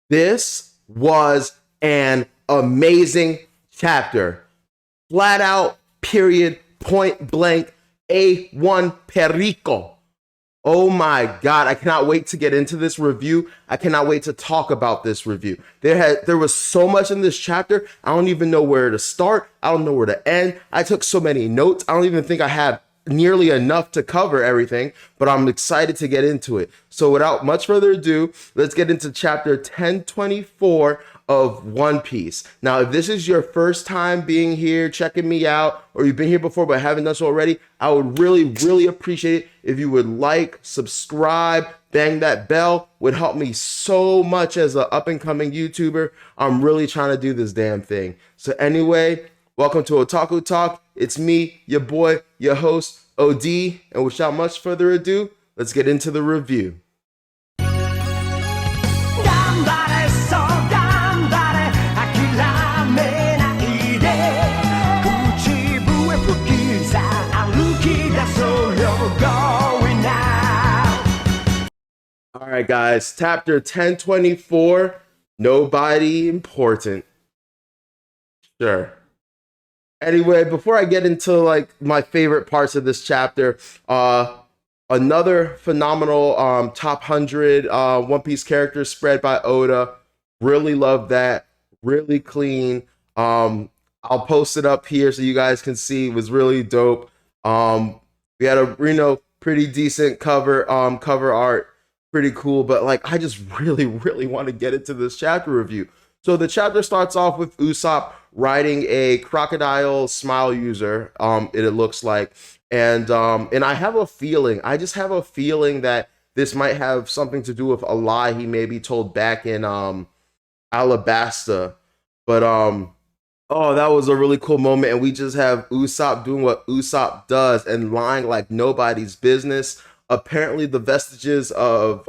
This was an amazing chapter. Flat out, period, point blank, A1 Perico. Oh my God, I cannot wait to get into this review. I cannot wait to talk about this review. There was so much in this chapter. I don't even know where to start. I don't know where to end. I took so many notes. I don't even think I have nearly enough to cover everything, but I'm excited to get into it. So without much further ado, let's get into chapter 1024 of One Piece. Now, if this is your first time being here, checking me out, or you've been here before but haven't done so already, I would really appreciate it if you would like, subscribe, bang that bell. Would help me so much as an up-and-coming YouTuber. I'm really trying to do this damn thing. So anyway, welcome to Otaku Talk. It's me, your boy, your host, OD, and without much further ado, let's get into the review. All right, guys, chapter 1024, Nobody Important. Sure. Anyway, before I get into like my favorite parts of this chapter, another phenomenal top 100 One Piece character spread by Oda. Really love that. Really clean. I'll post it up here so you guys can see. It was really dope. We had a pretty decent cover art. Pretty cool, but like I just really want to get into this chapter review. So the chapter starts off with Usopp riding a crocodile smile user, it looks like, and I have a feeling, I just have a feeling that this might have something to do with a lie he maybe told back in Alabasta. But oh, that was a really cool moment, and we just have Usopp doing what Usopp does and lying like nobody's business. Apparently the vestiges of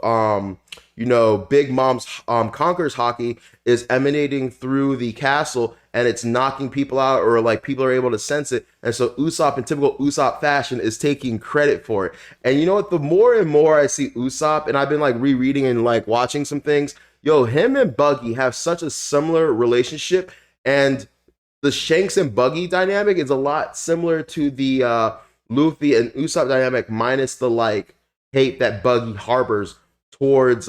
Big Mom's Conquerors Haki is emanating through the castle, and it's knocking people out, or like people are able to sense it. And so Usopp, in typical Usopp fashion, is taking credit for it. And you know what? The more and more I see Usopp, and I've been like rereading and like watching some things, him and Buggy have such a similar relationship, and the Shanks and Buggy dynamic is a lot similar to the Luffy and Usopp dynamic, minus the like hate that Buggy harbors towards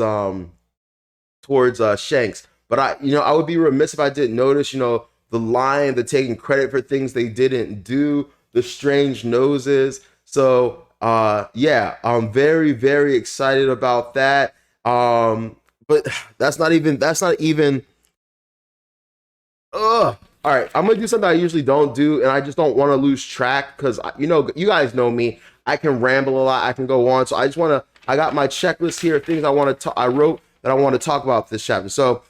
Shanks. But I would be remiss if I didn't notice, the lying, the taking credit for things they didn't do, the strange noses. So yeah, I'm very excited about that. But that's not even all right, I'm gonna do something I usually don't do, and I just don't want to lose track because you guys know me. I can ramble a lot. I can go on. So I got my checklist here, things I wrote that I want to talk about this chapter. So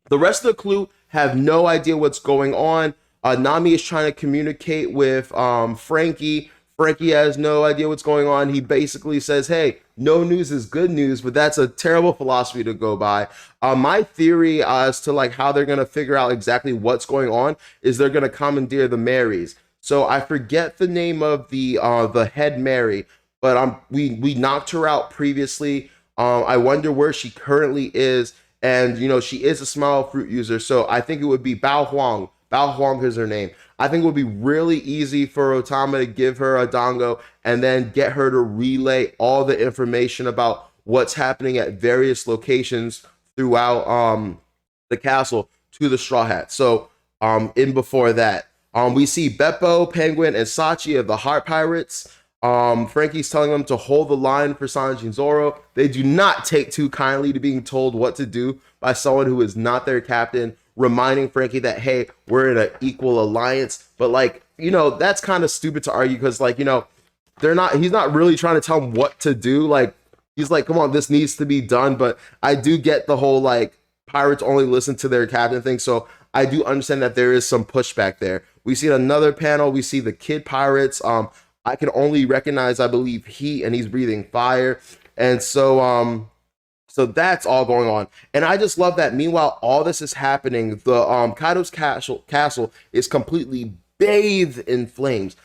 the rest of the crew have no idea what's going on. Nami is trying to communicate with Frankie. Frankie has no idea what's going on. He basically says, hey, no news is good news, but that's a terrible philosophy to go by. My theory as to like how they're going to figure out exactly what's going on is they're going to commandeer the Marys. So I forget the name of the head Mary, but we knocked her out previously. I wonder where she currently is, and she is a smile fruit user, so I think it would be Bao Huang. Bao Huang is her name. I think it would be really easy for Otama to give her a dango and then get her to relay all the information about what's happening at various locations throughout the castle to the Straw Hat. So in before that, we see Beppo, Penguin, and Sachi of the Heart Pirates. Frankie's telling them to hold the line for Sanji and Zoro. They do not take too kindly to being told what to do by someone who is not their captain, reminding Frankie that, hey, we're in an equal alliance. But like, that's kind of stupid to argue because like, he's not really trying to tell them what to do. Like, he's like, come on, this needs to be done. But I do get the whole like pirates only listen to their captain thing. So I do understand that there is some pushback there. We see another panel. We see the Kid Pirates. I can only recognize, I believe, heat, and he's breathing fire. And so that's all going on. And I just love that meanwhile all this is happening, the Kaido's castle is completely bathed in flames.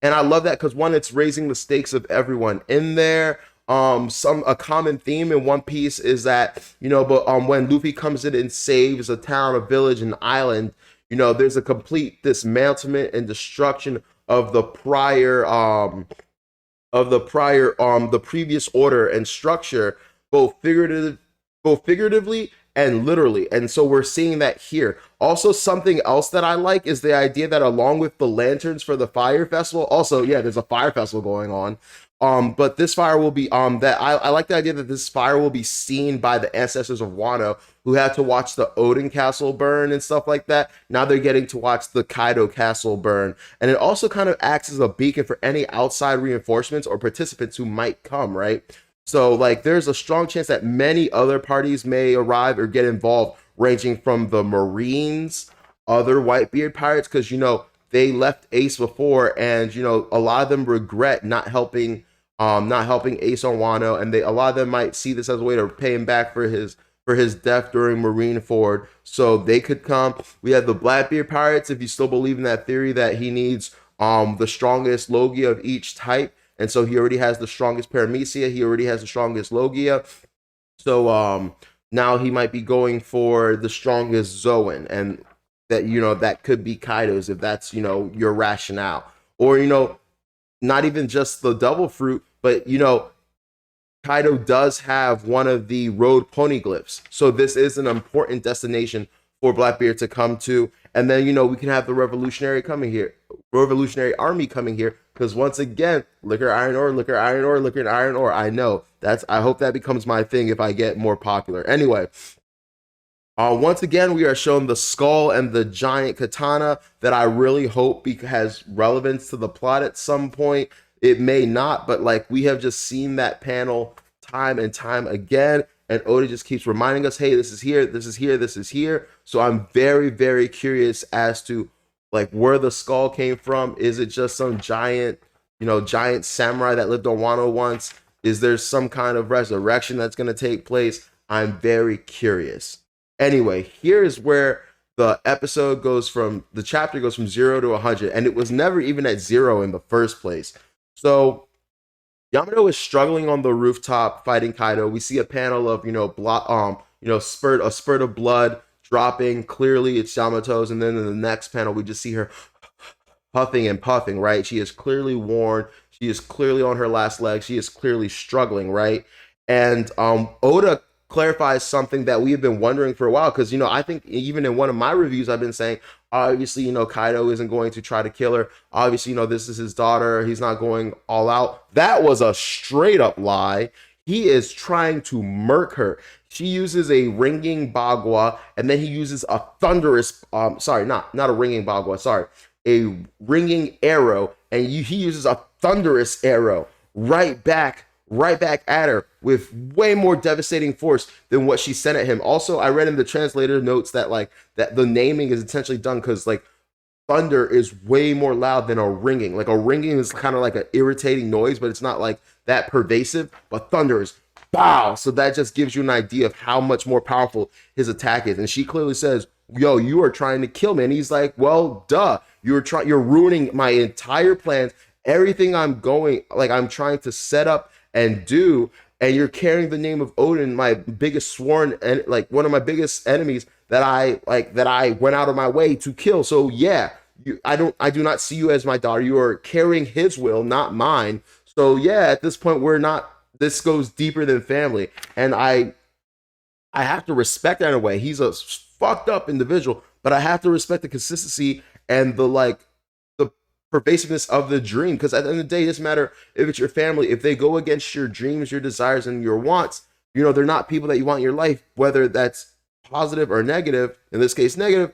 And I love that because one, it's raising the stakes of everyone in there. some a common theme in One Piece is that, but when Luffy comes in and saves a town, a village, an island, there's a complete dismantlement and destruction of the previous order and structure, both figuratively and literally. And so we're seeing that here. Also, something else that I like is the idea that along with the lanterns for the fire festival, also, yeah, there's a fire festival going on. But this fire will be that I like the idea that this fire will be seen by the ancestors of Wano who had to watch the Odin castle burn and stuff like that. Now they're getting to watch the Kaido castle burn. And it also kind of acts as a beacon for any outside reinforcements or participants who might come, right? So like there's a strong chance that many other parties may arrive or get involved, ranging from the Marines, other Whitebeard pirates, because they left Ace before, and a lot of them regret not helping Ace on Wano, and a lot of them might see this as a way to pay him back for his death during Marineford. So they could come. We have the Blackbeard pirates, if you still believe in that theory that he needs the strongest Logia of each type, and so he already has the strongest Paramecia, he already has the strongest Logia. So now he might be going for the strongest Zoan, and that could be Kaido's if that's your rationale. Or not even just the double fruit, but Kaido does have one of the road poneglyphs. So this is an important destination for Blackbeard to come to. And then, we can have the Revolutionary Army coming here. Because once again, liquor, iron ore, liquor, iron ore, liquor, iron ore. I know. I hope that becomes my thing if I get more popular. Anyway, once again, we are shown the skull and the giant katana that I really hope has relevance to the plot at some point. It may not, but like we have just seen that panel time and time again, and Oda just keeps reminding us, hey, this is here, this is here, this is here. So I'm very, very curious as to like where the skull came from. Is it just some giant samurai that lived on Wano once? Is there some kind of resurrection that's going to take place? I'm very curious. Anyway, here is where the chapter goes from 0 to 100, and it was never even at 0 in the first place. So Yamato is struggling on the rooftop fighting Kaido. We see a panel of a spurt of blood dropping. Clearly it's Yamato's, and then in the next panel we just see her huffing and puffing, right? She is clearly worn. She is clearly on her last leg. She is clearly struggling, right? And Oda clarifies something that we have been wondering for a while, because I think even in one of my reviews I've been saying, obviously Kaido isn't going to try to kill her, obviously this is his daughter, he's not going all out. That was a straight up lie. He is trying to murk her. She uses a ringing bagua, and then he uses a thunderous not a ringing bagua, a ringing arrow, and he uses a thunderous arrow right back at her with way more devastating force than what she sent at him. Also, I read in the translator notes that that the naming is intentionally done because thunder is way more loud than a ringing. Like a ringing is kind of like an irritating noise, but it's not like that pervasive. But thunder is bow. So that just gives you an idea of how much more powerful his attack is. And she clearly says, yo, you are trying to kill me. And he's like, well, duh. You're ruining my entire plans. Everything I'm trying to set up and do, and you're carrying the name of Odin, my biggest sworn and one of my biggest enemies that I went out of my way to kill. So yeah, I do not see you as my daughter. You are carrying his will, not mine. So yeah, at this point this goes deeper than family, and I have to respect that in a way. He's a fucked up individual, but I have to respect the consistency and the pervasiveness of the dream, because at the end of the day, it doesn't matter if it's your family. If they go against your dreams, your desires, and your wants, they're not people that you want in your life, whether that's positive or negative. In this case, negative,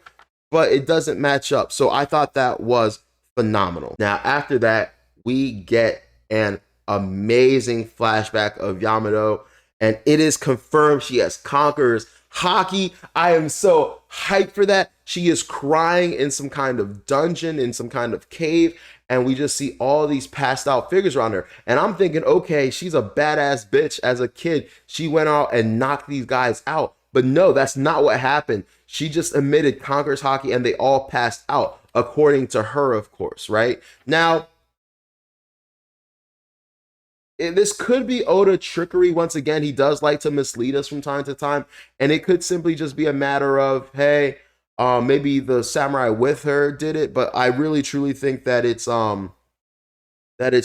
but it doesn't match up. So I thought that was phenomenal. Now, after that, we get an amazing flashback of Yamato, and it is confirmed she has Conqueror's Haki. I am so hyped for that. She is crying in some kind of dungeon, in some kind of cave, and we just see all these passed out figures around her. And I'm thinking, okay, she's a badass bitch. As a kid, she went out and knocked these guys out. But no, that's not what happened. She just emitted Conqueror's Haki, and they all passed out, according to her, of course, right? Now, this could be Oda trickery. Once again, he does like to mislead us from time to time, and it could simply just be a matter of, hey, maybe the samurai with her did it, but I really truly think that it's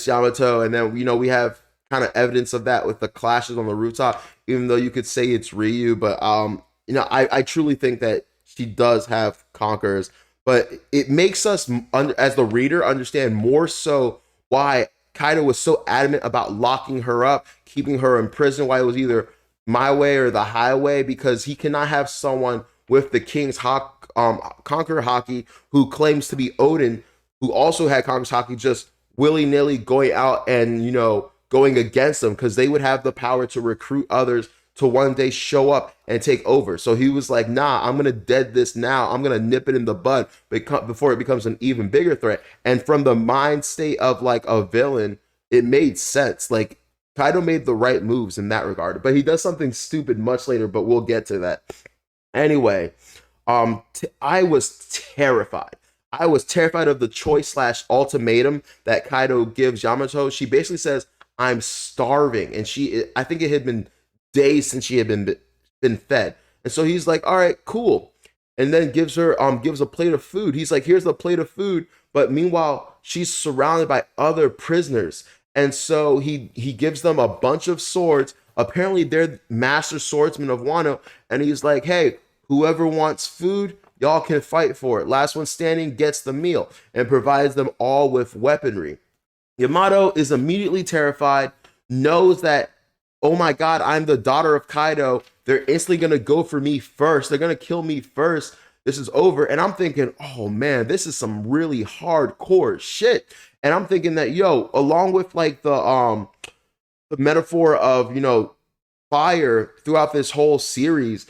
Yamato, and then we have kind of evidence of that with the clashes on the rooftop, even though you could say it's Ryu, but I truly think that she does have conquerors, but it makes us as the reader understand more so why Kaido was so adamant about locking her up, keeping her in prison, why it was either my way or the highway, because he cannot have someone with the king's conqueror haki who claims to be Odin, who also had conqueror's haki, just willy-nilly going out and going against them, because they would have the power to recruit others to one day show up and take over. So he was like, nah, I'm gonna dead this now. I'm gonna nip it in the bud before it becomes an even bigger threat. And from the mind state of like a villain, it made sense. Like Kaido made the right moves in that regard, but he does something stupid much later, but we'll get to that. Anyway, I was terrified. I was terrified of the choice slash ultimatum that Kaido gives Yamato. She basically says, I'm starving. And I think it had been days since she had been fed. And so he's like, all right, cool. And then gives a plate of food. He's like, here's the plate of food. But meanwhile, she's surrounded by other prisoners. And so he gives them a bunch of swords. Apparently they're master swordsmen of Wano. And he's like, hey, whoever wants food, y'all can fight for it. Last one standing gets the meal, and provides them all with weaponry. Yamato is immediately terrified, knows that, oh my God, I'm the daughter of Kaido. They're instantly going to go for me first. They're going to kill me first. This is over. And I'm thinking, oh man, this is some really hardcore shit. And I'm thinking that, along with like the metaphor of, fire throughout this whole series,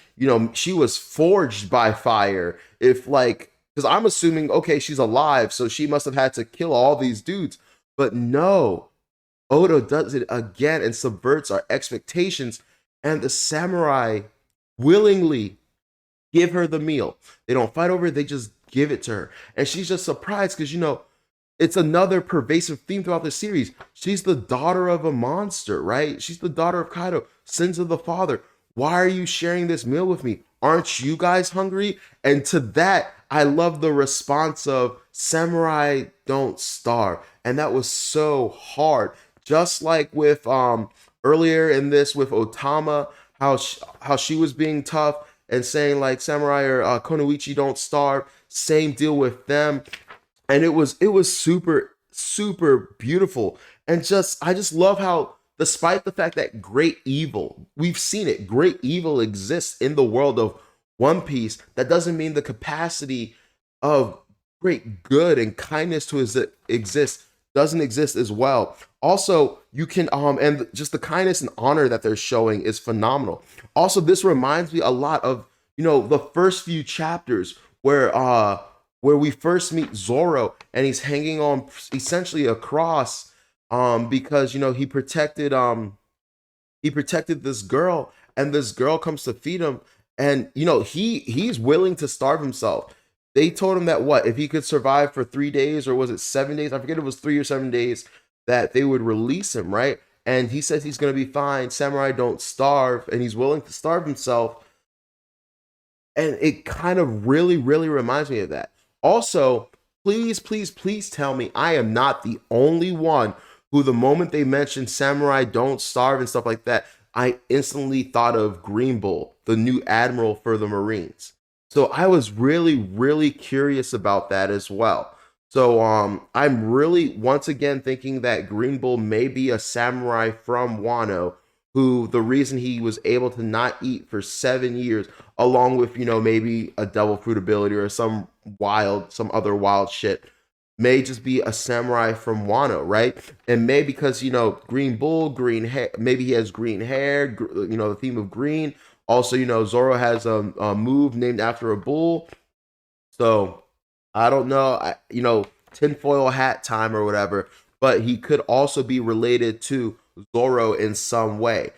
she was forged by fire. Because I'm assuming, okay, she's alive, so she must have had to kill all these dudes. But no, Oda does it again and subverts our expectations. And the samurai willingly give her the meal. They don't fight over it, they just give it to her. And she's just surprised because, it's another pervasive theme throughout the series. She's the daughter of a monster, right? She's the daughter of Kaido, sins of the father. Why are you sharing this meal with me? Aren't you guys hungry? And to that, I love the response of samurai don't starve. And that was so hard. Just like with earlier in this with Otama, how she was being tough and saying like samurai or Konoichi don't starve. Same deal with them. And it was super, super beautiful. And I just love how, despite the fact that great evil, we've seen it, great evil exists in the world of One Piece, that doesn't mean the capacity of great good and kindness to exist doesn't exist as well. Also, you can and just the kindness and honor that they're showing is phenomenal. Also, this reminds me a lot of the first few chapters where we first meet Zoro, and he's hanging on essentially a cross because he protected this girl, and this girl comes to feed him, and he's willing to starve himself. They told him that if he could survive for 3 days, or was it 7 days? I forget, it was 3 or 7 days, that they would release him, right? And he says he's gonna be fine. Samurai don't starve, and he's willing to starve himself. And it kind of really, really reminds me of that. Also, please, please, please tell me I am not the only one who, the moment they mentioned samurai don't starve and stuff like that, I instantly thought of Green Bull, the new admiral for the Marines. So I was really, really curious about that as well. So I'm really, once again, thinking that Green Bull may be a samurai from Wano, who the reason he was able to not eat for 7 years, along with, maybe a double fruit ability or some other wild shit, may just be a samurai from Wano, right? And maybe because, Green Bull, green hair, maybe he has green hair, the theme of green. Also, Zoro has a move named after a bull. So I don't know, tinfoil hat time or whatever, but he could also be related to Zoro in some way.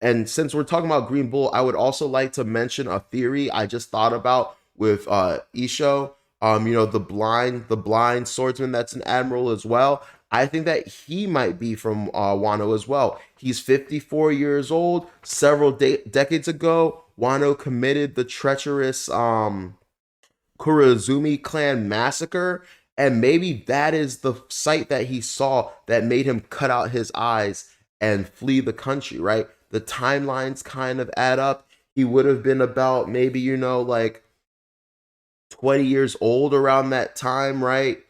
And since we're talking about Green Bull, I would also like to mention a theory I just thought about with Isho. The blind swordsman that's an admiral as well. I think that he might be from Wano as well. He's 54 years old. Several decades ago, Wano committed the treacherous Kurozumi clan massacre, and maybe that is the sight that he saw that made him cut out his eyes and flee the country, right? The timelines kind of add up. He would have been about maybe, like 20 years old around that time, right?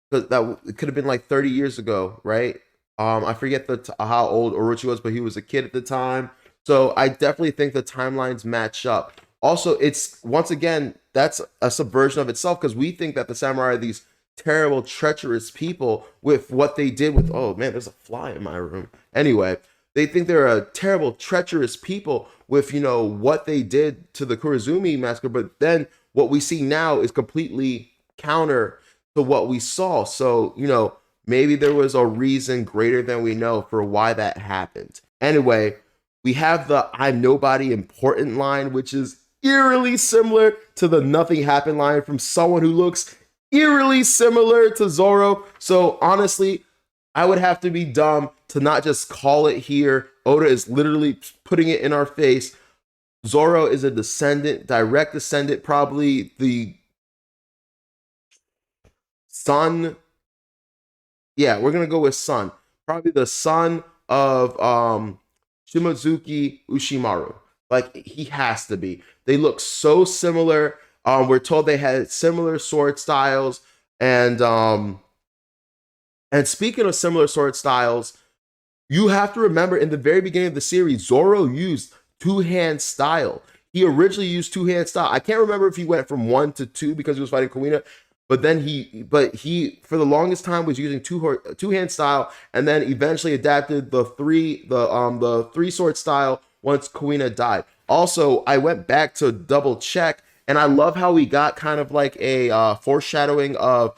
Because that it could have been like 30 years ago, right? I forget how old Orochi was, but he was a kid at the time. So I definitely think the timelines match up. Also, it's once again that's a subversion of itself because we think that the samurai are these terrible, treacherous people with what they did with. Oh man, there's a fly in my room. Anyway, they think they're a terrible, treacherous people with what they did to the Kurozumi massacre, but then what we see now is completely counter to what we saw. So, maybe there was a reason greater than we know for why that happened. Anyway, we have the I'm nobody important line, which is eerily similar to the nothing happened line from someone who looks eerily similar to Zoro. So honestly, I would have to be dumb to not just call it here. Oda is literally putting it in our face. Zoro is a descendant, direct descendant, probably the son. Yeah, we're gonna go with son. Probably the son of Shimazuki Ushimaru. Like he has to be. They look so similar. We're told they had similar sword styles, and speaking of similar sword styles, you have to remember in the very beginning of the series, Zoro used two-hand style. He originally used two-hand style. I can't remember if he went from 1 to 2 because he was fighting Kuina, but then he for the longest time was using two-hand style, and then eventually adapted the three sword style once Kuina died. Also, I went back to double check, and I love how we got kind of like a foreshadowing of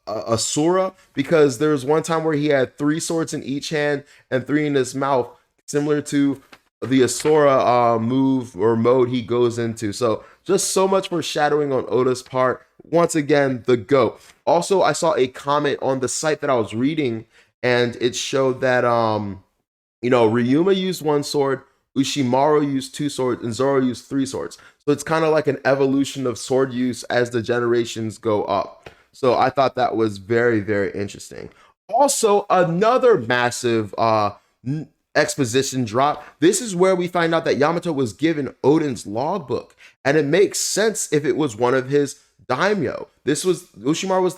Asura, because there was one time where he had 3 swords in each hand and 3 in his mouth, similar to the Asura move or mode he goes into. So just so much foreshadowing on Oda's part. Once again, the GOAT. Also, I saw a comment on the site that I was reading, and it showed that Ryuma used 1 sword, Ushimaru used 2 swords, and Zoro used 3 swords. So it's kind of like an evolution of sword use as the generations go up. So I thought that was very, very interesting. Also, another massive exposition drop. This is where we find out that Yamato was given Oden's logbook, and it makes sense if it was one of his daimyo. Ushimaru was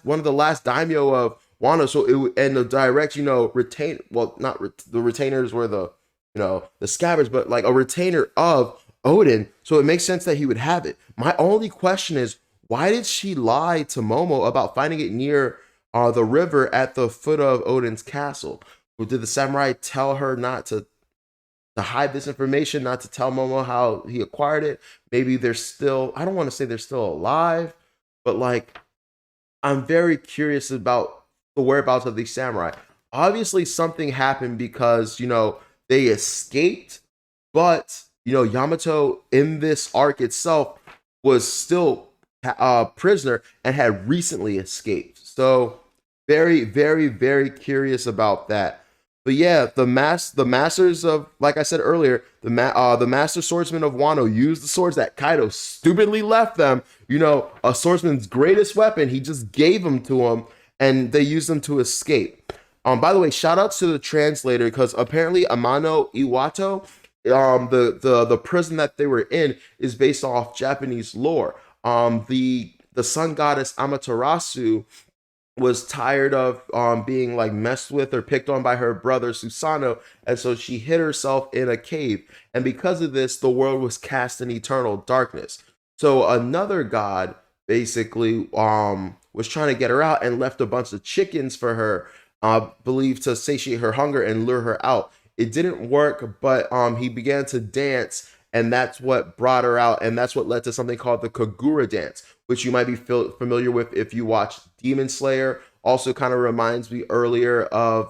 one of the last daimyo of Wano. So and the direct, retain. Well, not the retainers were the scabbards, but like a retainer of Oden. So it makes sense that he would have it. My only question is, why did she lie to Momo about finding it near the river at the foot of Oden's castle? Or did the samurai tell her not to hide this information, not to tell Momo how he acquired it? Maybe they're still, I don't want to say they're still alive, but like, I'm very curious about the whereabouts of these samurai. Obviously, something happened because, they escaped, but, Yamato in this arc itself was still prisoner and had recently escaped. So very, very, very curious about that. But yeah, the masters of, like I said earlier, the master swordsmen of Wano used the swords that Kaido stupidly left them. A swordsman's greatest weapon. He just gave them to him, and they used them to escape. By the way, shout outs to the translator, because apparently Amano Iwato, the prison that they were in is based off Japanese lore. The sun goddess Amaterasu was tired of being like messed with or picked on by her brother Susanoo, and so she hid herself in a cave. And because of this, the world was cast in eternal darkness. So another god basically was trying to get her out and left a bunch of chickens for her, believed to satiate her hunger and lure her out. It didn't work, but he began to dance, and that's what brought her out, and that's what led to something called the Kagura dance, which you might be familiar with if you watch Demon Slayer. Also kind of reminds me earlier of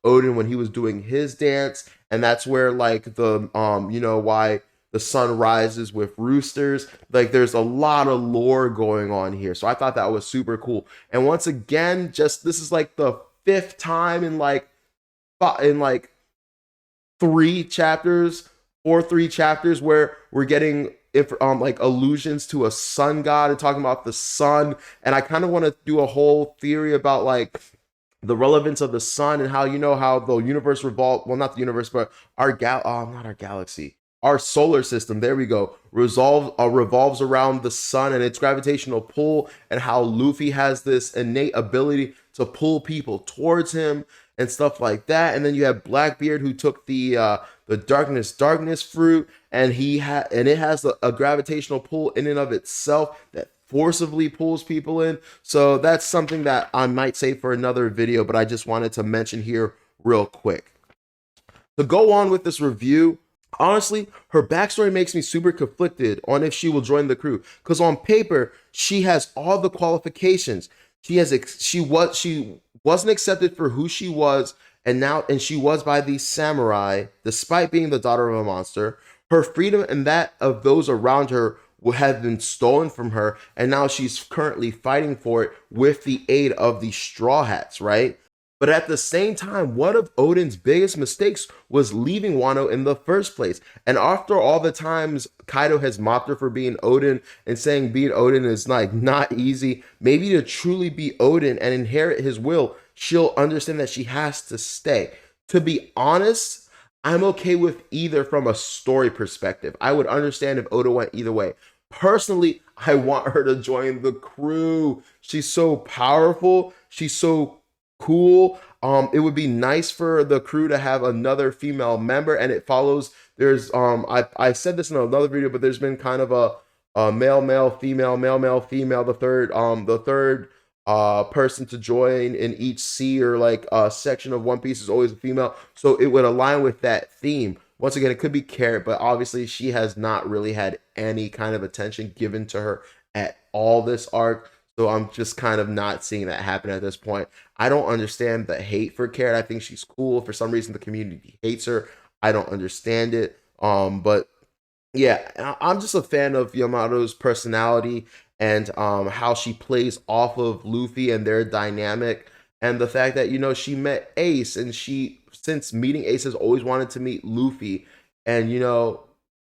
Oden when he was doing his dance, and that's where like the why the sun rises with roosters. Like there's a lot of lore going on here. So I thought that was super cool. And once again, just this is like the fifth time in like three chapters or three chapters where we're getting like allusions to a sun god and talking about the sun. And I kind of want to do a whole theory about like the relevance of the sun and how how the universe revolves, well, not the universe, but not our galaxy, our solar system, there we go, revolves around the sun and its gravitational pull, and how Luffy has this innate ability to pull people towards him and stuff like that. And then you have Blackbeard, who took the darkness fruit, and it has a gravitational pull in and of itself that forcibly pulls people in. So that's something that I might say for another video, but I just wanted to mention here real quick. To go on with this review, honestly, her backstory makes me super conflicted on if she will join the crew, because on paper she has all the qualifications. She wasn't accepted for who she was, and she was by these samurai despite being the daughter of a monster. Her freedom and that of those around her have been stolen from her, and now she's currently fighting for it with the aid of the Straw Hats, right? But at the same time, one of Oden's biggest mistakes was leaving Wano in the first place. And after all the times Kaido has mocked her for being Oden and saying being Oden is like not easy, maybe to truly be Oden and inherit his will, she'll understand that she has to stay. To be honest, I'm okay with either from a story perspective. I would understand if Oda went either way. Personally, I want her to join the crew. She's so powerful. She's so cool. It would be nice for the crew to have another female member, and it follows. There's I said this in another video, but there's been kind of a male female, male female. The third person to join in each sea or like section of One Piece is always a female, so it would align with that theme. Once again, it could be Carrot, but obviously she has not really had any kind of attention given to her at all this arc. So I'm just kind of not seeing that happen at this point. I don't understand the hate for Carrot. I think she's cool. For some reason, the community hates her. I don't understand it. But yeah, I'm just a fan of Yamato's personality and how she plays off of Luffy and their dynamic, and the fact that she met Ace, and she, since meeting Ace, has always wanted to meet Luffy. And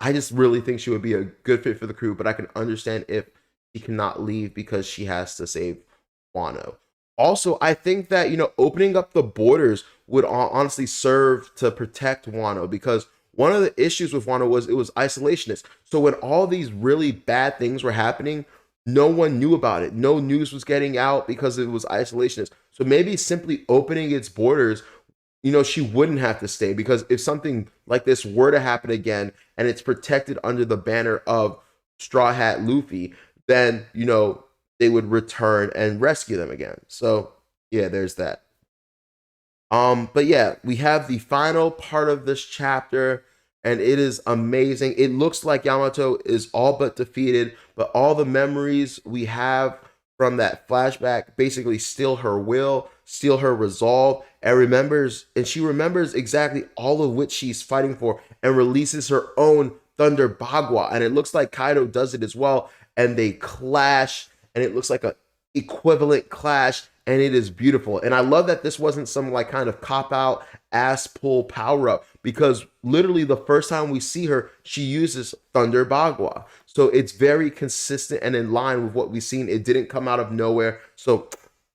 I just really think she would be a good fit for the crew, but I can understand if she cannot leave because she has to save Wano. Also, I think that opening up the borders would honestly serve to protect Wano, because one of the issues with Wano was it was isolationist. So when all these really bad things were happening, no one knew about it. No news was getting out because it was isolationist. So maybe simply opening its borders, she wouldn't have to stay, because if something like this were to happen again and it's protected under the banner of Straw Hat Luffy, then, they would return and rescue them again. So yeah, there's that. But yeah, we have the final part of this chapter, and it is amazing. It looks like Yamato is all but defeated, but all the memories we have from that flashback basically steal her will, steal her resolve, and she remembers exactly all of which she's fighting for, and releases her own Thunder Bagua. And it looks like Kaido does it as well, and they clash, and it looks like a equivalent clash, and it is beautiful. And I love that this wasn't some like kind of cop out ass pull power up, because literally the first time we see her, she uses Thunder Bagua. So it's very consistent and in line with what we've seen. It didn't come out of nowhere. So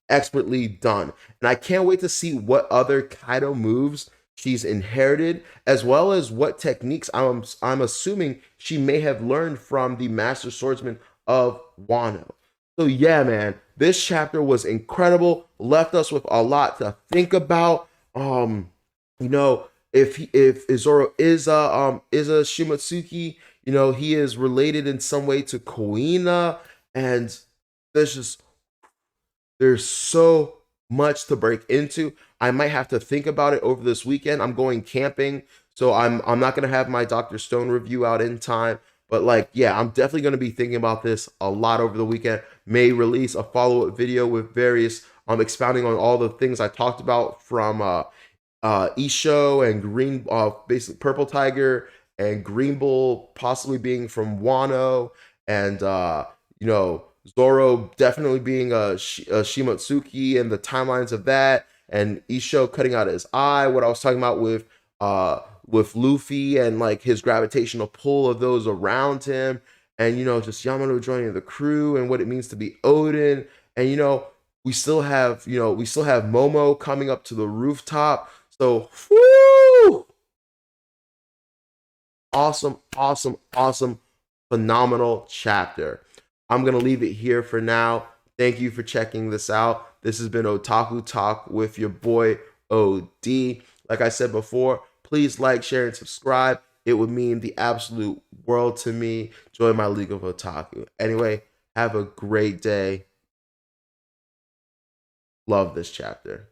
expertly done. And I can't wait to see what other Kaido moves she's inherited, as well as what techniques I'm assuming she may have learned from the Master Swordsman of Wano. So yeah, man, this chapter was incredible. Left us with a lot to think about. If Zoro is a Shimotsuki, he is related in some way to Kuina, and there's so much to break into. I might have to think about it over this weekend. I'm going camping, so I'm not gonna have my Dr. Stone review out in time. But I'm definitely going to be thinking about this a lot over the weekend. May release a follow-up video with various expounding on all the things I talked about from Isho and Green, basically Purple Tiger and Green Bull possibly being from Wano, and you know, Zoro definitely being a Shimotsuki, and the timelines of that, and Isho cutting out his eye. What I was talking about with Luffy and like his gravitational pull of those around him, and you know, just Yamato joining the crew and what it means to be Odin, and you know, we still have Momo coming up to the rooftop. So, whoo, awesome, awesome, awesome, phenomenal chapter. I'm gonna leave it here for now. Thank you for checking this out. This has been Otaku Talk with your boy OD. Like I said before, please like, share, and subscribe. It would mean the absolute world to me. Join my League of Otaku. Anyway, have a great day. Love this chapter.